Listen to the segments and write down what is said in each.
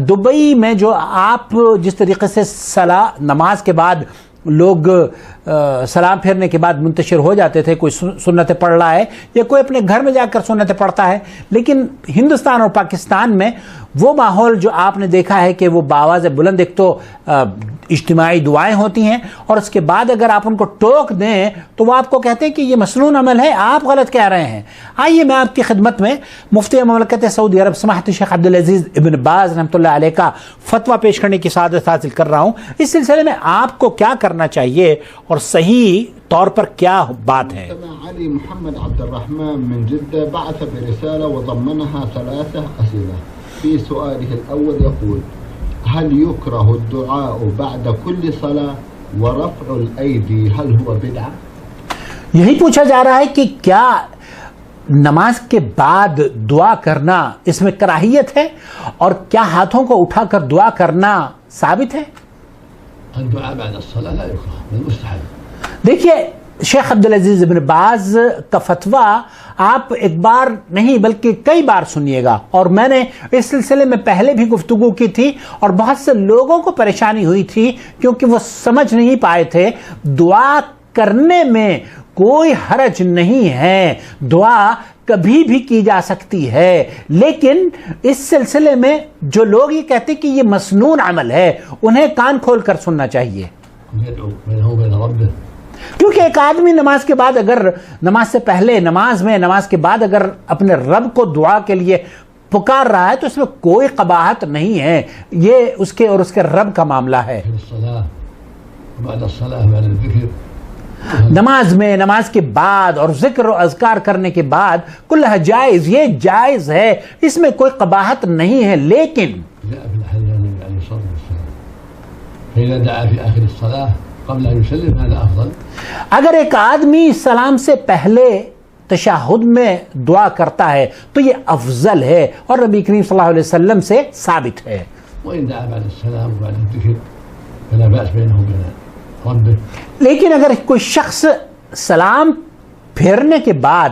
Dubai میں جو آپ جس طریقے سے نماز کے بعد لوگ سلام پھیرنے کے بعد منتشر ہو جاتے تھے، کوئی سنتیں پڑھ رہا ہے یا کوئی اپنے گھر میں جا کر سنتیں پڑھتا ہے، لیکن ہندوستان اور پاکستان میں وہ ماحول جو آپ نے دیکھا ہے کہ وہ بآواز بلند ایک تو اجتماعی دعائیں ہوتی ہیں، اور اس کے بعد اگر آپ ان کو ٹوک دیں تو وہ آپ کو کہتے ہیں کہ یہ مسنون عمل ہے، آپ غلط کہہ رہے ہیں۔ آئیے میں آپ کی خدمت میں مفتی مملکت سعودی عرب سماحت شیخ عبدالعزیز ابن باز رحمۃ اللہ علیہ کا فتویٰ پیش کرنے کی سعادت حاصل کر رہا ہوں۔ اس سلسلے میں آپ کو کیا کرنا چاہیے اور صحیح طور پر کیا بات ہے؟ علي محمد عبد الرحمن من جدة بعث برسالة وضمنها 3 أسئلة. في سؤاله الأول يقول: هل يكره الدعاء بعد كل صلاة ورفع الأيدي هل هو بدعة؟ یہی پوچھا جا رہا ہے کہ کیا نماز کے بعد دعا کرنا اس میں کراہیت ہے، اور کیا ہاتھوں کو اٹھا کر دعا کرنا ثابت ہے؟ الدعاء بعد الصلاة لا يكره، بل مستحب. دیکھیے شیخ عبدالعزیز ابن باز کا فتویٰ آپ ایک بار نہیں بلکہ کئی بار سنیے گا، اور میں نے اس سلسلے میں پہلے بھی گفتگو کی تھی، اور بہت سے لوگوں کو پریشانی ہوئی تھی کیونکہ وہ سمجھ نہیں پائے تھے۔ دعا کرنے میں کوئی حرج نہیں ہے، دعا کبھی بھی کی جا سکتی ہے، لیکن اس سلسلے میں جو لوگ یہ کہتے کہ یہ مسنون عمل ہے انہیں کان کھول کر سننا چاہیے، کیونکہ ایک آدمی نماز کے بعد اگر نماز سے پہلے نماز میں نماز کے بعد اگر اپنے رب کو دعا کے لیے پکار رہا ہے تو اس میں کوئی قباحت نہیں ہے، یہ اس کے اور اس کے رب کا معاملہ ہے۔ نماز میں نماز کے بعد اور ذکر و اذکار کرنے کے بعد کلہ جائز، یہ جائز ہے، اس میں کوئی قباحت نہیں ہے، لیکن اگر ایک آدمی سلام سے پہلے تشہد میں دعا کرتا ہے تو یہ افضل ہے اور نبی کریم صلی اللہ علیہ وسلم سے ثابت ہے۔ لیکن اگر کوئی شخص سلام پھیرنے کے بعد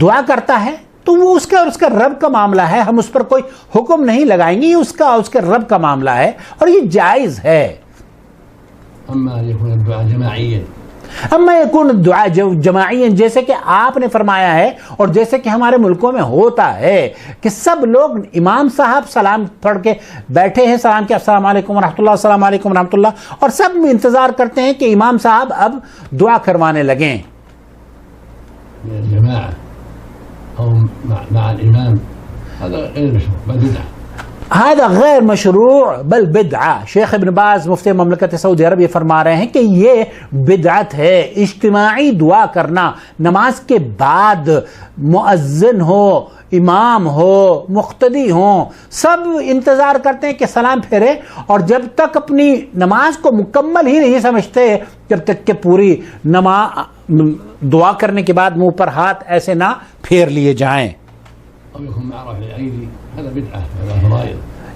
دعا کرتا ہے تو وہ اس کا اور اس کا رب کا معاملہ ہے، ہم اس پر کوئی حکم نہیں لگائیں گے، یہ اس کا اور اس کے رب کا معاملہ ہے اور یہ جائز ہے۔ اما يكون الدعاء جماعيا، اما يكون الدعاء جماعيا، جیسے کہ آپ نے فرمایا ہے اور جیسے کہ ہمارے ملکوں میں ہوتا ہے کہ سب لوگ امام صاحب سلام پڑھ کے بیٹھے ہیں، سلام کیا السلام علیکم ورحمۃ اللہ، السلام علیکم ورحمۃ اللہ، اور سب انتظار کرتے ہیں کہ امام صاحب اب دعا کروانے لگیں۔ الجماعة أو مع الإمام هذا غير مشروع بل بدعة، هذا غیر مشروع بل بدعہ۔ شیخ ابن باز مفتی مملکت سعودی عرب یہ فرما رہے ہیں کہ یہ بدعت ہے۔ اجتماعی دعا کرنا نماز کے بعد، مؤذن ہو، امام ہو، مقتدی ہوں، سب انتظار کرتے ہیں کہ سلام پھیرے، اور جب تک اپنی نماز کو مکمل ہی نہیں سمجھتے جب تک کہ پوری دعا کرنے کے بعد منہ پر ہاتھ ایسے نہ پھیر لیے جائیں۔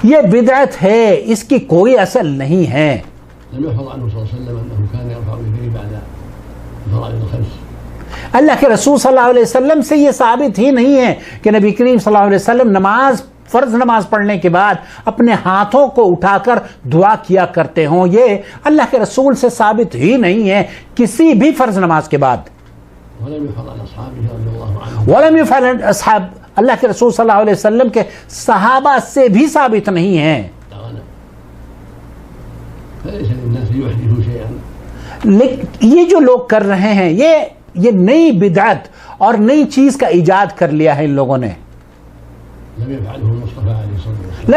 یہ بدعت ہے، اس کی کوئی اصل نہیں ہے۔ اللہ کے رسول صلی اللہ علیہ وسلم سے یہ ثابت ہی نہیں ہے کہ نبی کریم صلی اللہ علیہ وسلم فرض نماز پڑھنے کے بعد اپنے ہاتھوں کو اٹھا کر دعا کیا کرتے ہوں، یہ اللہ کے رسول سے ثابت ہی نہیں ہے کسی بھی فرض نماز کے بعد۔ ولم يفعل اصحاب، اللہ کے رسول صلی اللہ علیہ وسلم کے صحابہ سے بھی ثابت نہیں ہے۔ یہ جو لوگ کر رہے ہیں یہ نئی بدعت اور نئی چیز کا ایجاد کر لیا ہے ان لوگوں نے۔ لم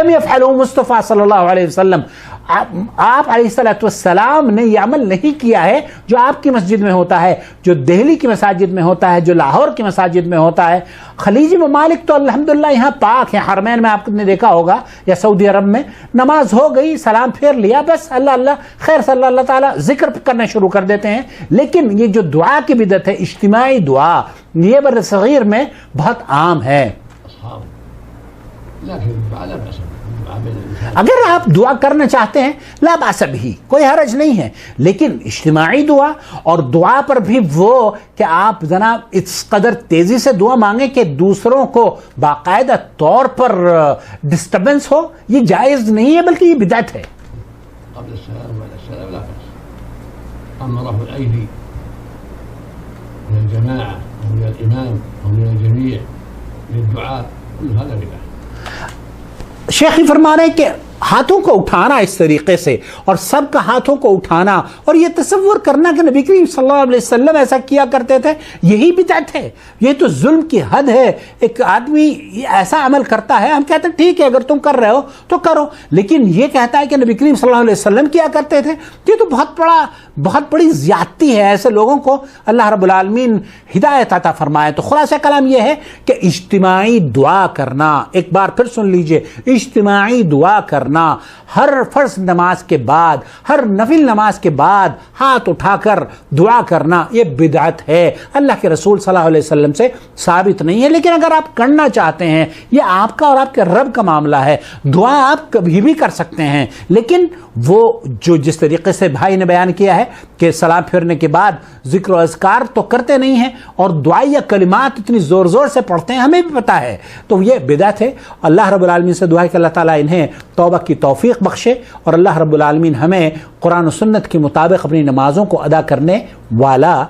يفعله مصطفیٰ صلی اللہ علیہ وسلم، آپ علیہ الصلوۃ والسلام نے یہ عمل نہیں کیا ہے جو آپ کی مسجد میں ہوتا ہے، جو دہلی کی مساجد میں ہوتا ہے، جو لاہور کی مساجد میں ہوتا ہے۔ خلیجی ممالک تو الحمدللہ یہاں پاک ہیں، حرمین میں آپ نے دیکھا ہوگا یا سعودی عرب میں نماز ہو گئی، سلام پھیر لیا، بس اللہ اللہ خیر صلی اللہ تعالیٰ ذکر کرنا شروع کر دیتے ہیں۔ لیکن یہ جو دعا کی بدعت ہے، اجتماعی دعا، یہ بر صغیر میں بہت عام ہے۔ اگر آپ دعا کرنا چاہتے ہیں لا باس بھی، کوئی حرج نہیں ہے، لیکن اجتماعی دعا اور دعا پر بھی وہ کہ آپ جناب اس قدر تیزی سے دعا مانگیں کہ دوسروں کو باقاعدہ طور پر ڈسٹربنس ہو، یہ جائز نہیں ہے بلکہ یہ بدعت ہے. قبل السلام وعلى السلام لا بأس. أما رفع الأيدي من الجماعة أو من الإمام أو من الجميع للدعاء كل هذا بدعة. شیخی فرما رہے ہیں کہ ہاتھوں کو اٹھانا اس طریقے سے اور سب کا ہاتھوں کو اٹھانا اور یہ تصور کرنا کہ نبی کریم صلی اللہ علیہ وسلم ایسا کیا کرتے تھے، یہی بدعت ہے. یہ تو ظلم کی حد ہے. ایک آدمی ایسا عمل کرتا ہے، ہم کہتے ہیں ٹھیک ہے اگر تم کر رہے ہو تو کرو، لیکن یہ کہتا ہے کہ نبی کریم صلی اللہ علیہ وسلم کیا کرتے تھے، یہ تو بہت بڑی زیادتی ہے. ایسے لوگوں کو اللہ رب العالمین ہدایت عطا فرمائے. تو خلاصہ کلام یہ ہے کہ اجتماعی دعا کرنا، ایک بار پھر سن لیجئے، اجتماعی دعا کرنا ہر فرض نماز کے بعد، ہر نفل نماز کے بعد ہاتھ اٹھا کر دعا کرنا یہ بدعت ہے، اللہ کے رسول صلی اللہ علیہ وسلم سے ثابت نہیں ہے. لیکن اگر آپ کرنا چاہتے ہیں، یہ آپ کا اور آپ کے رب کا معاملہ ہے. دعا آپ کبھی بھی کر سکتے ہیں، لیکن وہ جو جس طریقے سے بھائی نے بیان کیا ہے کہ سلام پھیرنے کے بعد ذکر و اذکار تو کرتے نہیں ہیں اور دعائی یا کلمات اتنی زور زور سے پڑھتے ہیں، ہمیں بھی پتہ ہے، تو یہ بدعت ہے. اللہ رب العالمین سے دعا ہے کہ اللہ تعالیٰ انہیں توبہ کی توفیق بخشے اور اللہ رب العالمین ہمیں قرآن و سنت کے مطابق اپنی نمازوں کو ادا کرنے والا